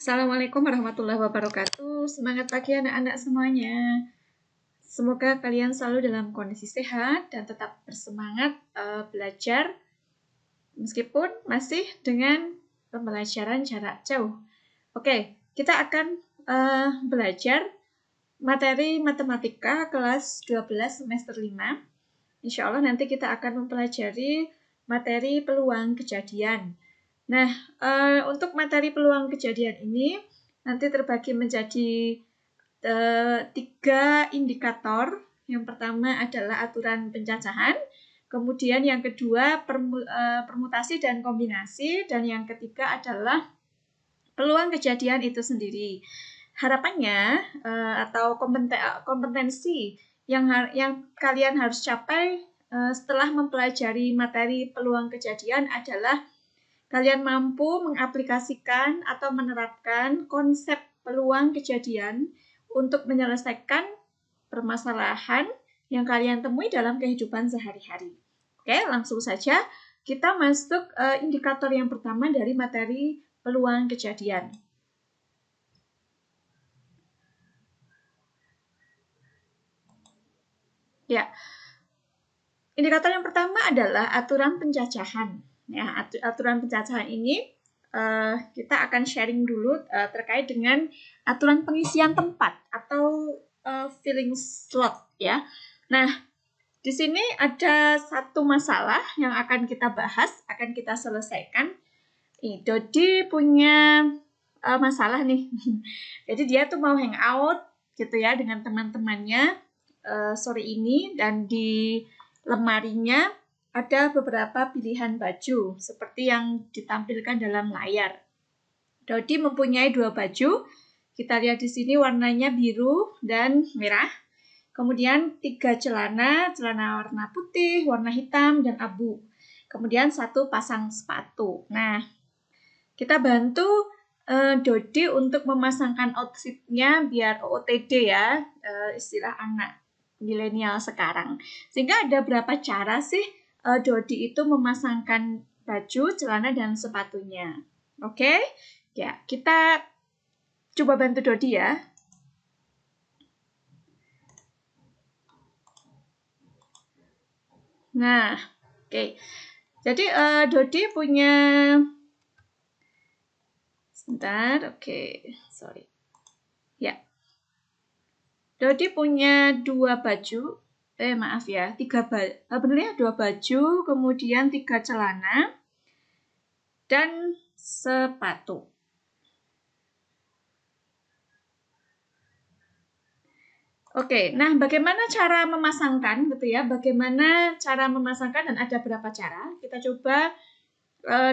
Assalamualaikum warahmatullahi wabarakatuh. Semangat pagi anak-anak semuanya. Semoga kalian selalu dalam kondisi sehat dan tetap bersemangat belajar meskipun masih dengan pembelajaran jarak jauh. Oke, kita akan belajar materi matematika kelas 12 semester 5. Insya Allah nanti kita akan mempelajari materi peluang kejadian. Nah, untuk materi peluang kejadian ini nanti terbagi menjadi 3 indikator. Yang pertama adalah aturan pencacahan, kemudian yang kedua permutasi dan kombinasi, dan yang ketiga adalah peluang kejadian itu sendiri. Harapannya atau kompetensi yang kalian harus capai setelah mempelajari materi peluang kejadian adalah kalian mampu mengaplikasikan atau menerapkan konsep peluang kejadian untuk menyelesaikan permasalahan yang kalian temui dalam kehidupan sehari-hari. Oke, langsung saja kita masuk indikator yang pertama dari materi peluang kejadian. Ya, indikator yang pertama adalah aturan pencacahan. Ya, aturan pencacahan ini kita akan sharing dulu terkait dengan aturan pengisian tempat atau filling slot ya. Nah, di sini ada satu masalah yang akan kita bahas, akan kita selesaikan. Dodi punya masalah nih. Jadi dia tuh mau hangout gitu ya dengan teman-temannya sore ini, dan di lemarinya ada beberapa pilihan baju seperti yang ditampilkan dalam layar. Dodi mempunyai 2 baju. Kita lihat di sini warnanya biru dan merah. Kemudian 3 celana warna putih, warna hitam, dan abu. Kemudian 1 pasang sepatu. Nah, kita bantu Dodi untuk memasangkan outfitnya biar OOTD ya, istilah anak milenial sekarang. Sehingga ada berapa cara sih Dodi itu memasangkan baju, celana, dan sepatunya. Oke? Ya, kita coba bantu Dodi ya. Nah, oke. Jadi Dodi punya sebentar, oke, sorry. Ya. Dodi punya 2 baju. Maaf ya, 2 baju, kemudian 3 celana, dan sepatu. Oke, nah bagaimana cara memasangkan gitu ya? Bagaimana cara memasangkan dan ada berapa cara? Kita coba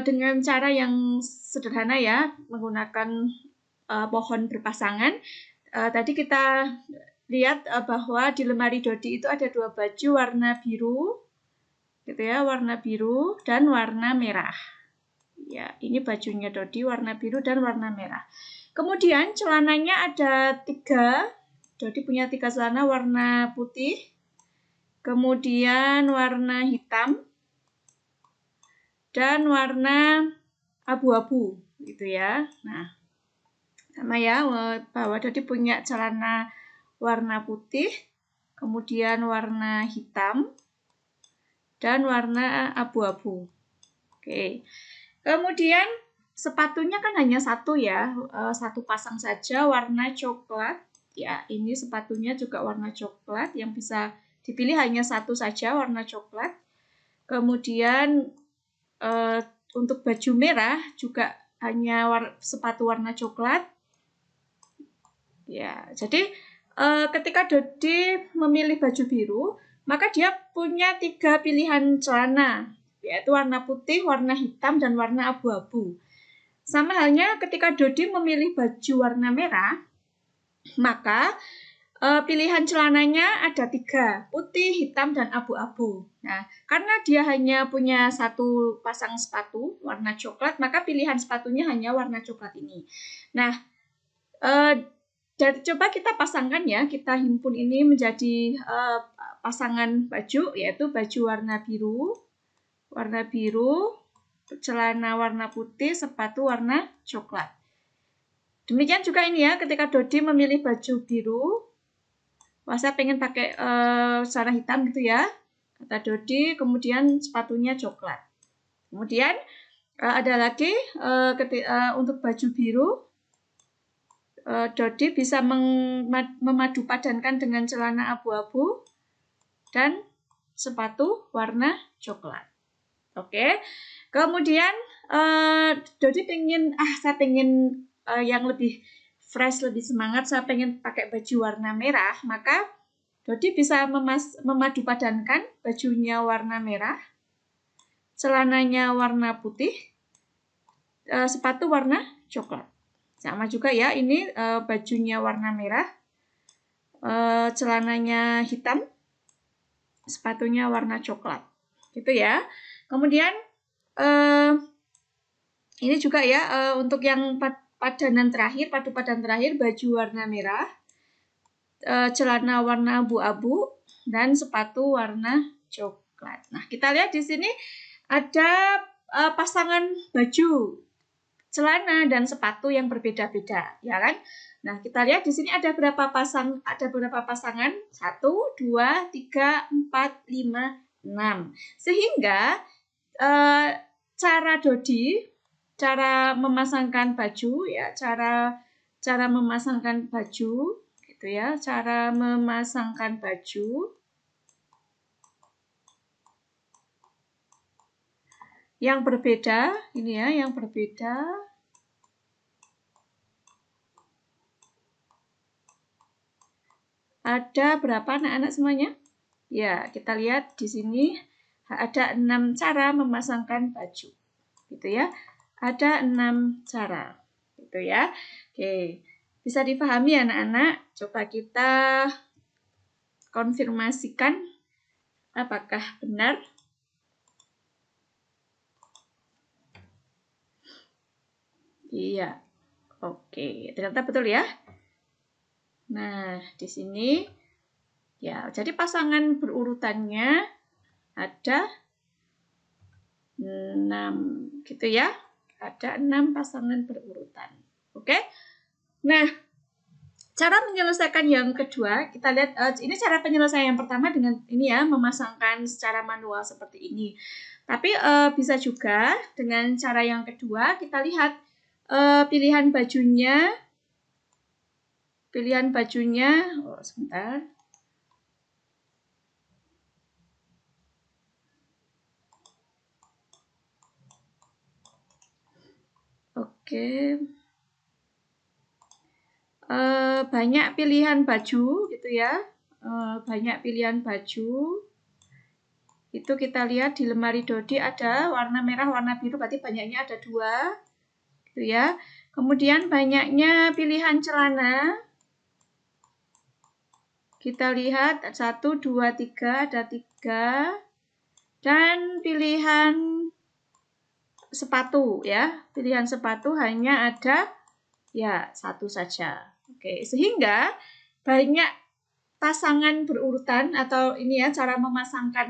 dengan cara yang sederhana ya, menggunakan pohon berpasangan. Tadi kita lihat bahwa di lemari Dodi itu ada 2 baju warna biru, gitu ya, warna biru dan warna merah. Ya, ini bajunya Dodi warna biru dan warna merah. Kemudian celananya ada 3. Dodi punya 3 celana warna putih, kemudian warna hitam, dan warna abu-abu, gitu ya. Nah, sama ya, bahwa Dodi punya celana warna putih, kemudian warna hitam, dan warna abu-abu. Oke. Kemudian sepatunya kan hanya 1 ya, 1 pasang saja warna coklat. Ya, ini sepatunya juga warna coklat, yang bisa dipilih hanya 1 saja warna coklat. Kemudian untuk baju merah juga hanya sepatu warna coklat. Ya, jadi ketika Dodi memilih baju biru, maka dia punya 3 pilihan celana, yaitu warna putih, warna hitam, dan warna abu-abu. Sama halnya ketika Dodi memilih baju warna merah, maka pilihan celananya ada 3, putih, hitam, dan abu-abu. Nah, karena dia hanya punya 1 pasang sepatu warna coklat, maka pilihan sepatunya hanya warna coklat ini. Nah, coba kita pasangkan ya, kita himpun ini menjadi pasangan baju, yaitu baju warna biru, celana warna putih, sepatu warna coklat. Demikian juga ini ya, ketika Dodi memilih baju biru, wah saya pengen pakai warna hitam gitu ya, kata Dodi, kemudian sepatunya coklat. Kemudian ada lagi untuk baju biru, Dodi bisa memadupadankan dengan celana abu-abu dan sepatu warna coklat. Oke, kemudian Dodi saya pengen yang lebih fresh, lebih semangat, saya pengen pakai baju warna merah, maka Dodi bisa memadupadankan bajunya warna merah, celananya warna putih, sepatu warna coklat. Sama juga ya, ini bajunya warna merah, celananya hitam, sepatunya warna coklat. Gitu ya. Kemudian ini juga ya untuk yang padu padan terakhir baju warna merah, celana warna abu-abu dan sepatu warna coklat. Nah, kita lihat di sini ada pasangan baju, celana dan sepatu yang berbeda-beda, ya kan? Nah, kita lihat di sini ada berapa pasangan? 1, 2, 3, 4, 5, 6. Sehingga cara Dodi, cara memasangkan baju ya, cara memasangkan baju gitu ya, cara memasangkan baju yang berbeda, ini ya, yang berbeda. Ada berapa anak-anak semuanya? Ya, kita lihat di sini ada 6 cara memasangkan baju. Gitu ya. Ada 6 cara. Gitu ya. Oke. Bisa dipahami anak-anak? Coba kita konfirmasikan apakah benar. Iya. Oke, ternyata betul ya. Nah, di sini ya, jadi pasangan berurutannya ada 6 gitu ya. Ada 6 pasangan berurutan. Oke. Nah, cara menyelesaikan yang kedua, kita lihat ini cara penyelesaian yang pertama dengan ini ya, memasangkan secara manual seperti ini. Tapi bisa juga dengan cara yang kedua, kita lihat pilihan bajunya. Oh, sebentar. Oke. Banyak pilihan baju gitu ya. Banyak pilihan baju. Itu kita lihat di lemari Dodi ada warna merah, warna biru, berarti banyaknya ada 2. Gitu ya. Kemudian banyaknya pilihan celana. Kita lihat 1, 2, 3, ada 3. Dan pilihan sepatu ya. Pilihan sepatu hanya ada ya 1 saja. Oke, sehingga banyak pasangan berurutan atau ini ya cara pemasangan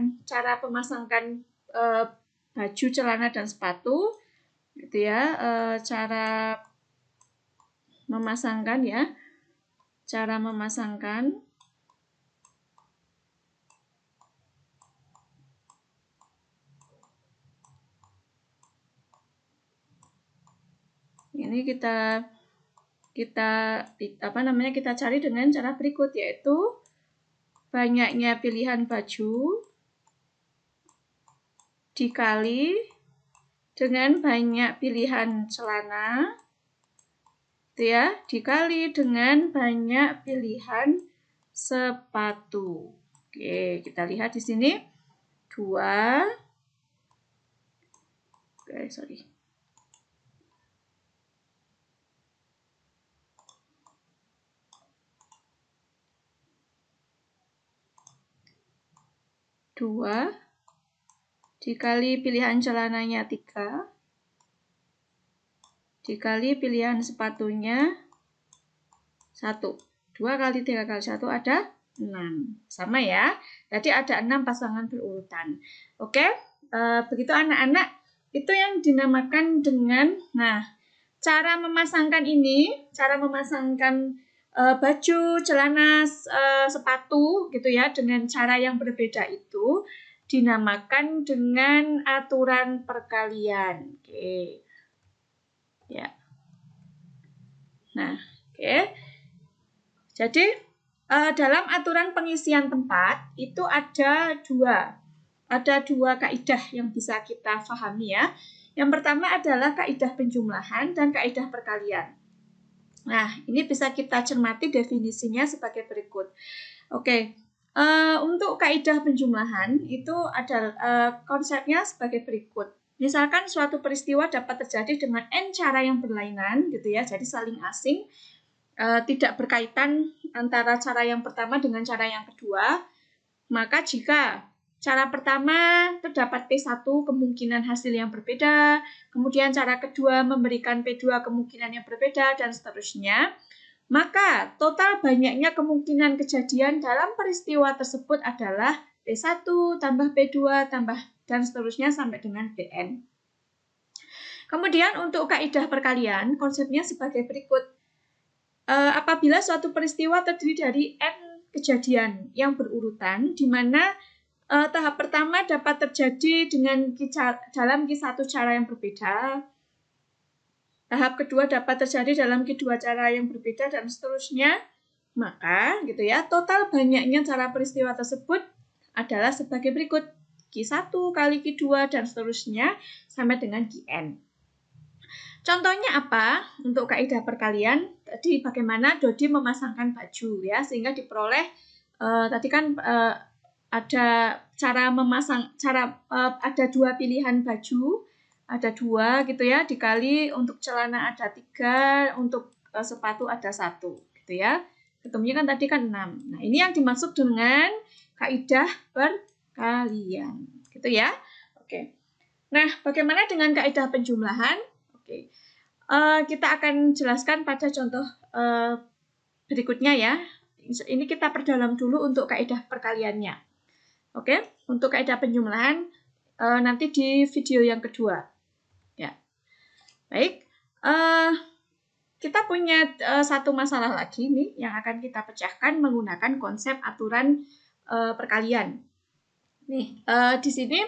baju, celana dan sepatu gitu ya, cara memasangkan ya. Cara memasangkan ini kita cari dengan cara berikut, yaitu banyaknya pilihan baju dikali dengan banyak pilihan celana, gitu ya, dikali dengan banyak pilihan sepatu. Oke, kita lihat di sini 2. Oke, sorry. 2 dikali pilihan celananya 3 dikali pilihan sepatunya 1. 2 kali 3 kali 1 ada 6. Sama ya. Jadi ada 6 pasangan berurutan. Oke, begitu anak-anak. Itu yang dinamakan dengan, nah, cara memasangkan baju, celana, sepatu gitu ya dengan cara yang berbeda itu dinamakan dengan aturan perkalian. Oke. Ya. Nah, oke. Jadi dalam aturan pengisian tempat itu ada dua kaidah yang bisa kita pahami ya. Yang pertama adalah kaidah penjumlahan dan kaidah perkalian. Nah, ini bisa kita cermati definisinya sebagai berikut. Oke, untuk kaidah penjumlahan itu adalah konsepnya sebagai berikut. Misalkan suatu peristiwa dapat terjadi dengan n cara yang berlainan, gitu ya, jadi saling asing, tidak berkaitan antara cara yang pertama dengan cara yang kedua. Maka jika cara pertama terdapat P1 kemungkinan hasil yang berbeda, kemudian cara kedua memberikan P2 kemungkinan yang berbeda, dan seterusnya, maka total banyaknya kemungkinan kejadian dalam peristiwa tersebut adalah P1 tambah P2 tambah dan seterusnya sampai dengan Pn. Kemudian untuk kaidah perkalian, konsepnya sebagai berikut. Apabila suatu peristiwa terdiri dari N kejadian yang berurutan, di mana tahap pertama dapat terjadi dalam satu cara yang berbeda, tahap kedua dapat terjadi dalam kedua cara yang berbeda, dan seterusnya, maka gitu ya, total banyaknya cara peristiwa tersebut adalah sebagai berikut. Q1 kali Q2 dan seterusnya sampai dengan Qn. Contohnya apa? Untuk kaidah perkalian, tadi bagaimana Dodi memasangkan baju ya, sehingga diperoleh tadi kan ada cara memasang, ada dua pilihan baju, ada dua gitu ya, dikali untuk celana ada 3, untuk sepatu ada 1 gitu ya. Ketemunya kan tadi kan 6. Nah, ini yang dimaksud dengan kaidah perkalian gitu ya. Oke. Nah, bagaimana dengan kaidah penjumlahan? Oke. Kita akan jelaskan pada contoh berikutnya ya. Ini kita perdalam dulu untuk kaidah perkaliannya. Oke, untuk kaidah penjumlahan nanti di video yang kedua. Ya, baik. Kita punya satu masalah lagi nih yang akan kita pecahkan menggunakan konsep aturan perkalian. Nih, di sini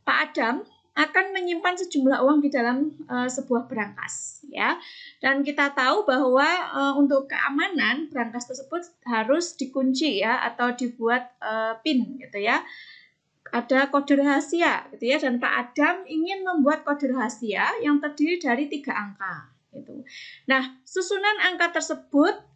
Pak Adam akan menyimpan sejumlah uang di dalam sebuah brankas, ya. Dan kita tahu bahwa untuk keamanan brankas tersebut harus dikunci ya atau dibuat PIN gitu ya. Ada kode rahasia gitu ya, dan Pak Adam ingin membuat kode rahasia yang terdiri dari 3 angka gitu. Nah, susunan angka tersebut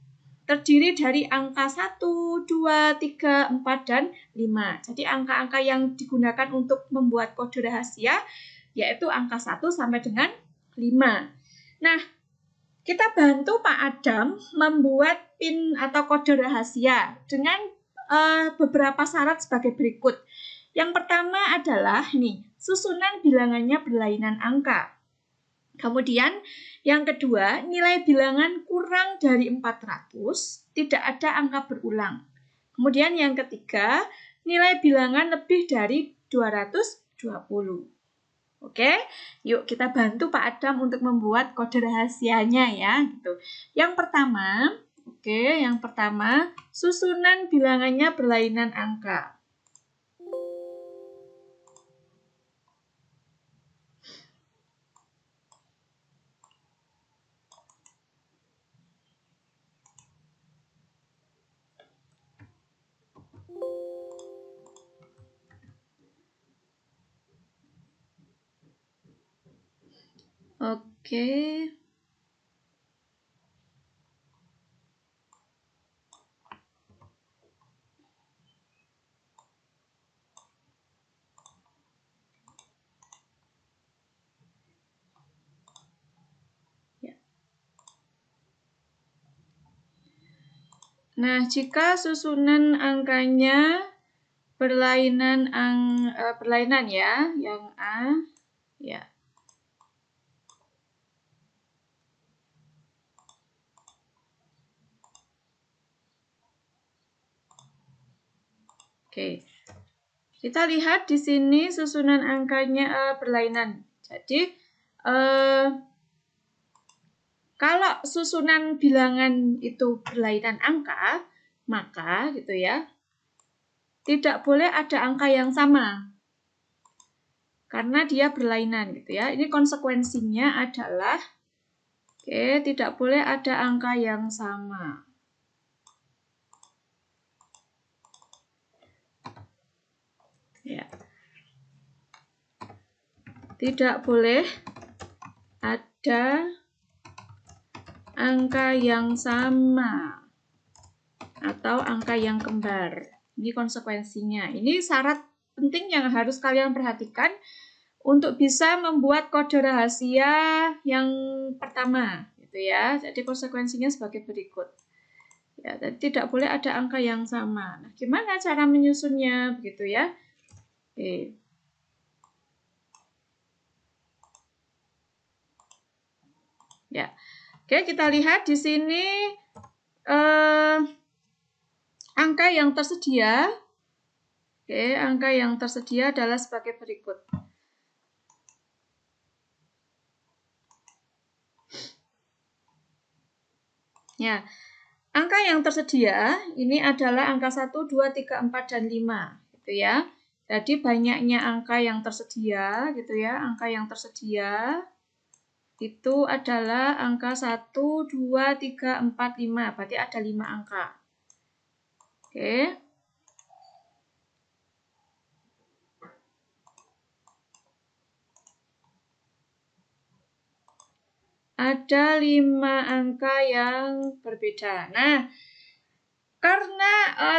terdiri dari angka 1, 2, 3, 4, dan 5. Jadi angka-angka yang digunakan untuk membuat kode rahasia yaitu angka 1 sampai dengan 5. Nah, kita bantu Pak Adam membuat PIN atau kode rahasia dengan beberapa syarat sebagai berikut. Yang pertama adalah nih, susunan bilangannya berlainan angka. Kemudian yang kedua, nilai bilangan kurang dari 400, tidak ada angka berulang. Kemudian yang ketiga, nilai bilangan lebih dari 220. Oke, yuk kita bantu Pak Adam untuk membuat kode rahasianya ya, gitu. Yang pertama, susunan bilangannya berlainan angka. Oke. Nah, jika susunan angkanya berlainan ya, yang A, ya. Oke. Kita lihat di sini susunan angkanya berlainan. Jadi Kalau susunan bilangan itu berlainan angka, maka gitu ya, tidak boleh ada angka yang sama. Karena dia berlainan gitu ya. Ini konsekuensinya adalah tidak boleh ada angka yang sama. Ya. Tidak boleh ada angka yang sama atau angka yang kembar. Ini konsekuensinya. Ini syarat penting yang harus kalian perhatikan untuk bisa membuat kode rahasia yang pertama, gitu ya. Jadi konsekuensinya sebagai berikut. Ya, tidak boleh ada angka yang sama. Nah, gimana cara menyusunnya, begitu ya? Oke. Ya, oke, kita lihat di sini angka yang tersedia. Oke, angka yang tersedia adalah sebagai berikut. Ya, angka yang tersedia ini adalah angka 1, 2, 3, 4, dan 5. Gitu ya. Jadi banyaknya angka yang tersedia, gitu ya. Angka yang tersedia itu adalah angka 1, 2, 3, 4, 5. Berarti ada 5 angka. Oke. Ada 5 angka yang berbeda. Nah, karena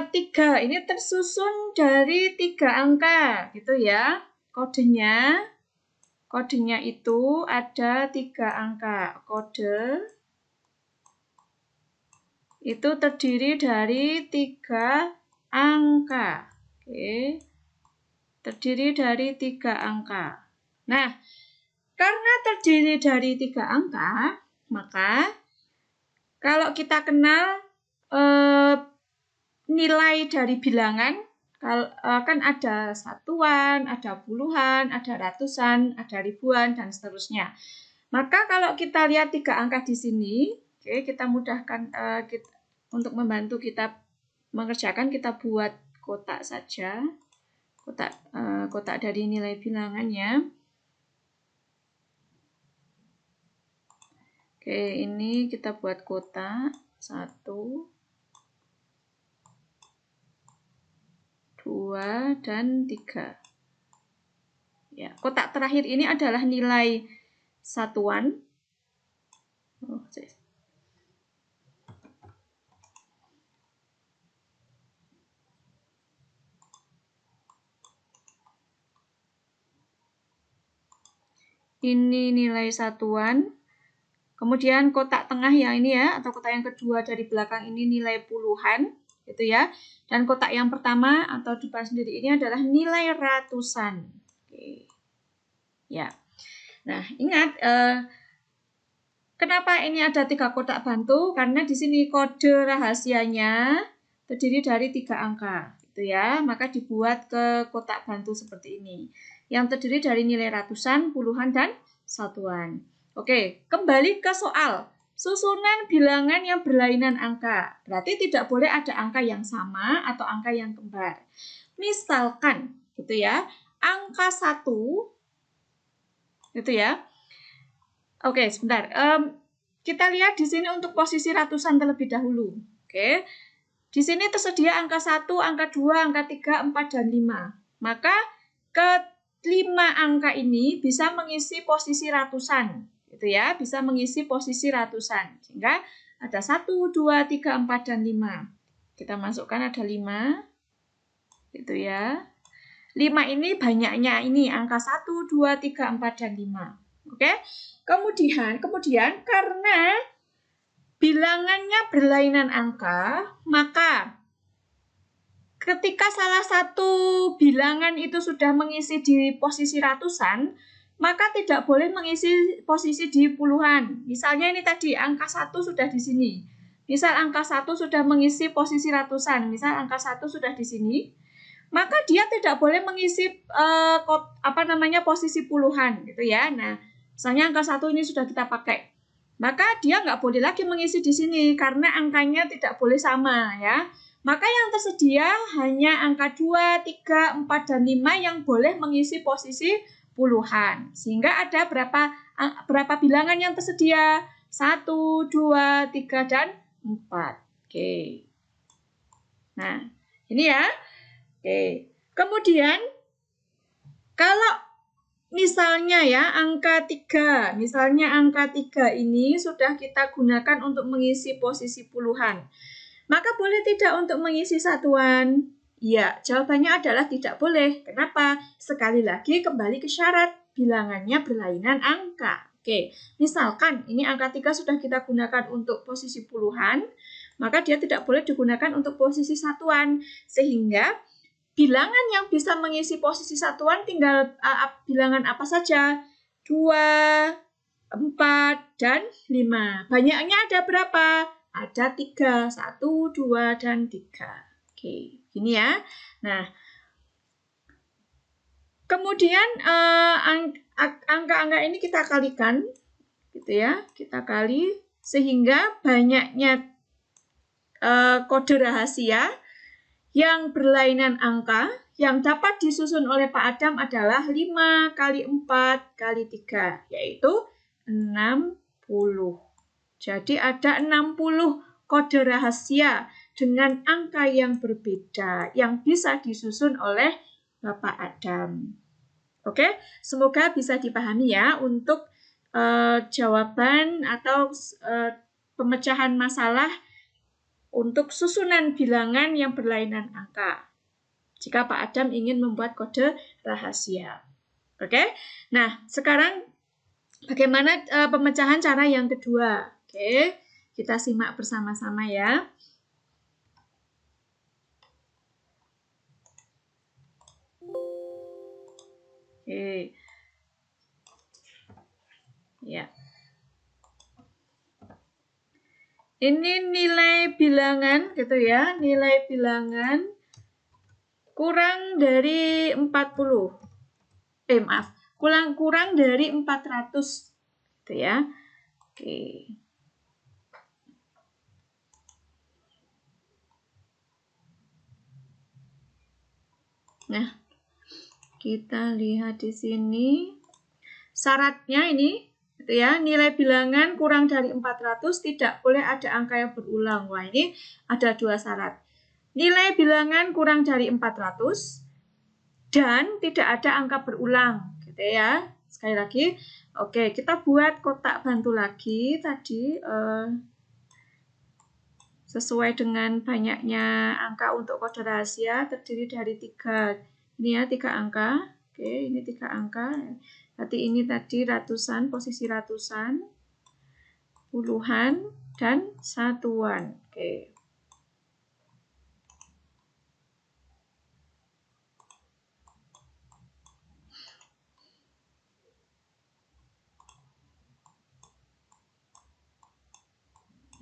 3 ini tersusun dari 3 angka, gitu ya. Kodenya itu ada 3 angka. Kode itu terdiri dari 3 angka. Oke. Terdiri dari 3 angka. Nah, karena terdiri dari 3 angka, maka kalau kita kenal nilai dari bilangan, kan ada satuan, ada puluhan, ada ratusan, ada ribuan, dan seterusnya. Maka kalau kita lihat 3 angka di sini, kita mudahkan untuk membantu kita mengerjakan, kita buat kotak saja. Kotak dari nilai bilangannya. Oke, ini kita buat kotak 1, 2, dan 3. Ya, kotak terakhir ini adalah nilai satuan. Ini nilai satuan. Kemudian kotak tengah yang ini ya, atau kotak yang kedua dari belakang ini nilai puluhan, gitu ya. Dan kotak yang pertama atau depan sendiri ini adalah nilai ratusan. Oke. Ya. Nah, ingat kenapa ini ada 3 kotak bantu? Karena di sini kode rahasianya terdiri dari 3 angka, gitu ya. Maka dibuat ke kotak bantu seperti ini. Yang terdiri dari nilai ratusan, puluhan, dan satuan. Oke, kembali ke soal. Susunan bilangan yang berlainan angka. Berarti tidak boleh ada angka yang sama atau angka yang kembar. Misalkan, gitu ya, angka 1, gitu ya. Oke, sebentar. Kita lihat di sini untuk posisi ratusan terlebih dahulu. Oke. Di sini tersedia angka 1, angka 2, angka 3, 4, dan 5. Maka ke-5 angka ini bisa mengisi posisi ratusan. Gitu ya, bisa mengisi posisi ratusan. Sehingga ada 1, 2, 3, 4, dan 5. Kita masukkan ada 5. Gitu ya. 5 ini banyaknya ini, angka 1, 2, 3, 4, dan 5. Oke. Kemudian karena bilangannya berlainan angka, maka ketika salah satu bilangan itu sudah mengisi di posisi ratusan, maka tidak boleh mengisi posisi di puluhan. Misalnya ini tadi angka 1 sudah di sini. Misal angka 1 sudah mengisi posisi ratusan, misal angka 1 sudah di sini, maka dia tidak boleh mengisi posisi puluhan gitu ya. Nah, misalnya angka 1 ini sudah kita pakai. maka dia nggak boleh lagi mengisi di sini karena angkanya tidak boleh sama ya. Maka yang tersedia hanya angka 2, 3, 4, dan 5 yang boleh mengisi posisi puluhan. Sehingga ada berapa bilangan yang tersedia? 1, 2, 3, dan 4. Oke. Nah, ini ya. Oke. Kemudian, kalau misalnya ya, angka 3. Misalnya angka 3 ini sudah kita gunakan untuk mengisi posisi puluhan. Maka boleh tidak untuk mengisi satuan? Ya, jawabannya adalah tidak boleh. Kenapa? Sekali lagi kembali ke syarat. Bilangannya berlainan angka. Oke, misalkan ini angka 3 sudah kita gunakan untuk posisi puluhan, maka dia tidak boleh digunakan untuk posisi satuan. Sehingga bilangan yang bisa mengisi posisi satuan tinggal bilangan apa saja? 2, 4, dan 5. Banyaknya ada berapa? Ada 3. 1, 2, dan 3. Oke, gini ya. Nah, kemudian angka-angka ini kita kalikan, gitu ya. Kita kali sehingga banyaknya kode rahasia yang berlainan angka yang dapat disusun oleh Pak Adam adalah 5 kali 4 kali 3, yaitu 60. Jadi ada 60 kode rahasia dengan angka yang berbeda yang bisa disusun oleh Bapak Adam. Oke, semoga bisa dipahami ya untuk jawaban atau pemecahan masalah untuk susunan bilangan yang berlainan angka. Jika Pak Adam ingin membuat kode rahasia. Oke. Nah, sekarang bagaimana pemecahan cara yang kedua? Oke, kita simak bersama-sama ya. Oke. Ya. Ini nilai bilangan gitu ya, nilai bilangan kurang dari 40. Maaf, kurang dari 400 gitu ya. Oke. Nah, kita lihat di sini syaratnya ini gitu ya, nilai bilangan kurang dari 400 tidak boleh ada angka yang berulang. Wah, ini ada dua syarat. Nilai bilangan kurang dari 400 dan tidak ada angka berulang gitu ya. Sekali lagi, oke, kita buat kotak bantu lagi tadi sesuai dengan banyaknya angka untuk kode rahasia terdiri dari 3. Ini ya 3 angka. Oke, ini 3 angka. Berarti ini tadi ratusan, posisi ratusan, puluhan, dan satuan. Oke.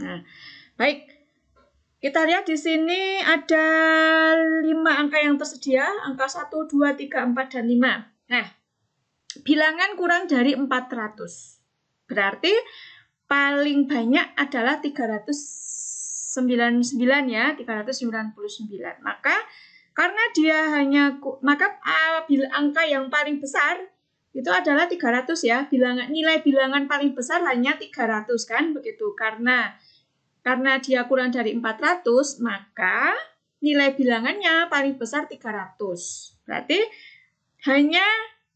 Nah, baik. Kita lihat di sini ada 5 angka yang tersedia, angka 1, 2, 3, 4, dan 5. Nah, bilangan kurang dari 400. Berarti paling banyak adalah 399 ya, 399. Maka karena dia maka angka yang paling besar itu adalah 300 ya. Nilai bilangan paling besar hanya 300 kan begitu. Karena dia kurang dari 400, maka nilai bilangannya paling besar 300. Berarti hanya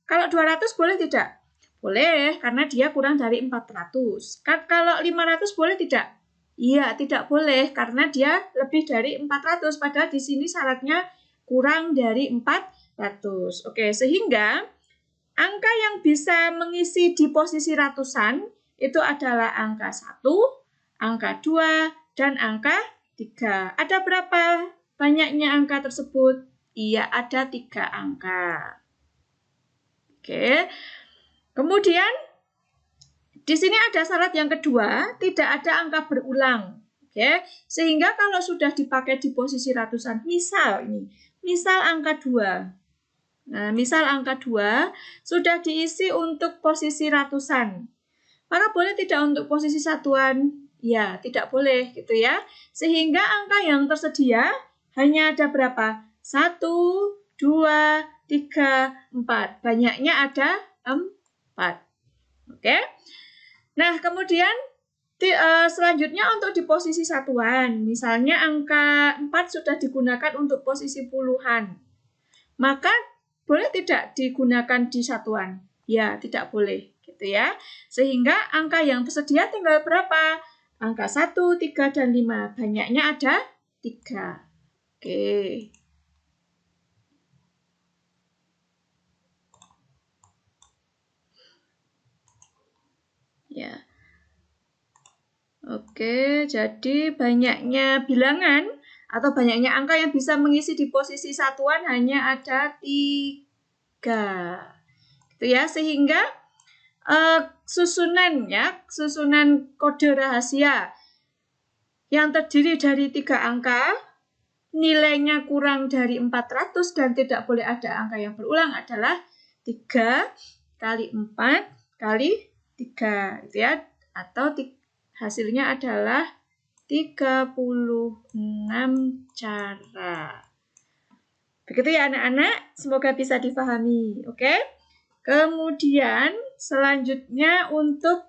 kalau 200 boleh tidak? Boleh, karena dia kurang dari 400. Kalau 500 boleh tidak? Iya, tidak boleh, karena dia lebih dari 400. Padahal di sini syaratnya kurang dari 400. Oke, sehingga angka yang bisa mengisi di posisi ratusan itu adalah angka 1, angka 2, dan angka 3. Ada berapa banyaknya angka tersebut? Iya, ada 3 angka. Oke. Kemudian di sini ada syarat yang kedua, tidak ada angka berulang. Oke. Sehingga kalau sudah dipakai di posisi ratusan, misal angka 2. Nah, misal angka 2 sudah diisi untuk posisi ratusan. Maka boleh tidak untuk posisi satuan? Ya, tidak boleh gitu ya. Sehingga angka yang tersedia hanya ada berapa? 1, 2, 3, 4. Banyaknya ada 4. Oke. Nah, kemudian selanjutnya untuk di posisi satuan. Misalnya angka 4 sudah digunakan untuk posisi puluhan. Maka boleh tidak digunakan di satuan? Ya, tidak boleh gitu ya. Sehingga angka yang tersedia tinggal berapa? Angka 1, 3, dan 5. Banyaknya ada 3. Oke. Ya. Oke, jadi banyaknya bilangan atau banyaknya angka yang bisa mengisi di posisi satuan hanya ada 3. Gitu ya, sehingga susunan kode rahasia yang terdiri dari 3 angka, nilainya kurang dari 400 dan tidak boleh ada angka yang berulang adalah 3 kali 4 kali 3 gitu ya, atau hasilnya adalah 36 cara. Begitu ya anak-anak, semoga bisa difahami, oke? Kemudian selanjutnya untuk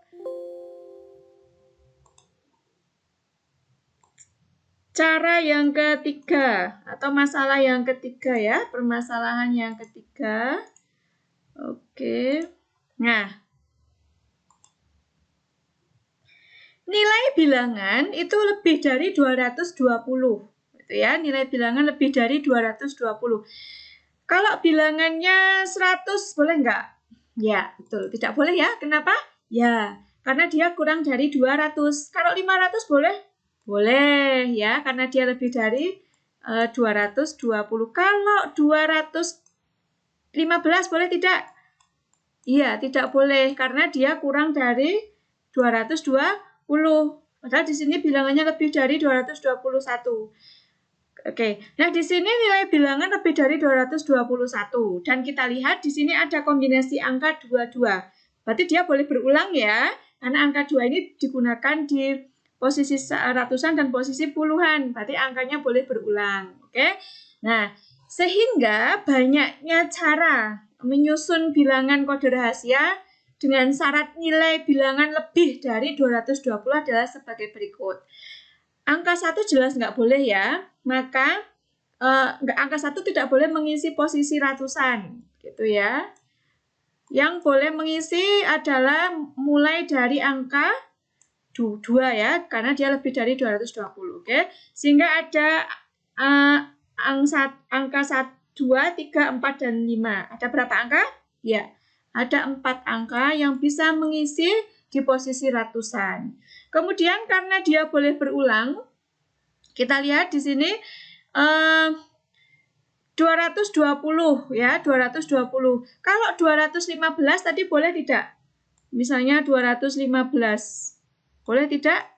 cara yang ketiga atau masalah yang ketiga ya, permasalahan yang ketiga. Oke. Nah, nilai bilangan itu lebih dari 220. Gitu ya, nilai bilangan lebih dari 220. Kalau bilangannya 100 boleh enggak? Ya, betul. Tidak boleh ya. Kenapa? Ya, karena dia kurang dari 200. Kalau 500 boleh? Boleh ya, karena dia lebih dari 220. Kalau 215 boleh tidak? Iya, tidak boleh karena dia kurang dari 220. Padahal di sini bilangannya lebih dari 221. Oke, nah di sini nilai bilangan lebih dari 221 dan kita lihat di sini ada kombinasi angka 22. Berarti dia boleh berulang ya, karena angka 2 ini digunakan di posisi ratusan dan posisi puluhan. Berarti angkanya boleh berulang. Oke. Nah, sehingga banyaknya cara menyusun bilangan kode rahasia dengan syarat nilai bilangan lebih dari 220 adalah sebagai berikut. Angka 1 jelas nggak boleh ya, maka angka 1 tidak boleh mengisi posisi ratusan, gitu ya. Yang boleh mengisi adalah mulai dari angka 2 ya, karena dia lebih dari 220, oke. Sehingga ada angka 2, 3, 4, dan 5. Ada berapa angka? Ya, ada 4 angka yang bisa mengisi di posisi ratusan. Kemudian karena dia boleh berulang, kita lihat di sini 220 ya, 220. Kalau 215 tadi boleh tidak? Misalnya 215. Boleh tidak?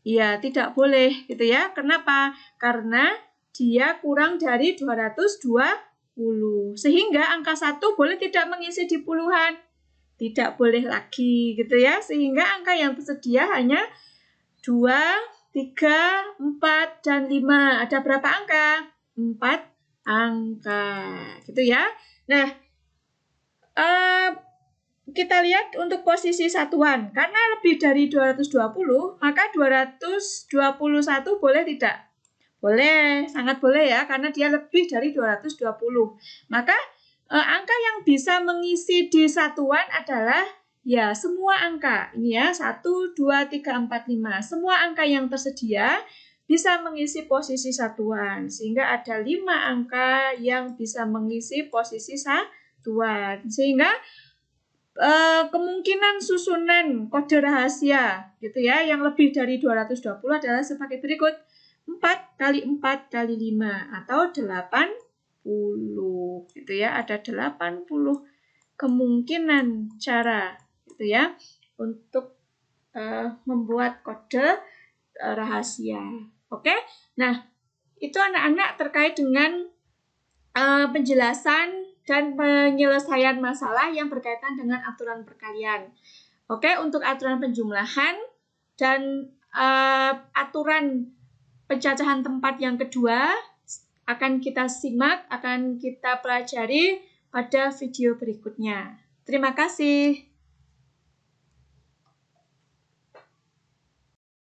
Iya, tidak boleh gitu ya. Kenapa? Karena dia kurang dari 220. Sehingga angka 1 boleh tidak mengisi di puluhan? Tidak boleh lagi gitu ya. Sehingga angka yang tersedia hanya 2, 3, 4, dan 5. Ada berapa angka? 4 angka. Gitu ya. Nah, kita lihat untuk posisi satuan. Karena lebih dari 220, maka 221 boleh tidak? Boleh, sangat boleh ya, karena dia lebih dari 220. Maka angka yang bisa mengisi di satuan adalah ya semua angka. Ini ya, 1, 2, 3, 4, 5. Semua angka yang tersedia bisa mengisi posisi satuan. Sehingga ada 5 angka yang bisa mengisi posisi satuan. Sehingga kemungkinan susunan kode rahasia gitu ya yang lebih dari 220 adalah sebagai berikut. 4 kali 4 kali 5 atau 80 gitu ya, ada 80 kemungkinan cara gitu ya untuk membuat kode rahasia. Oke? Nah, itu anak-anak terkait dengan penjelasan dan penyelesaian masalah yang berkaitan dengan aturan perkalian. Oke, untuk aturan penjumlahan dan aturan pencacahan tempat yang kedua akan kita simak, akan kita pelajari pada video berikutnya. Terima kasih.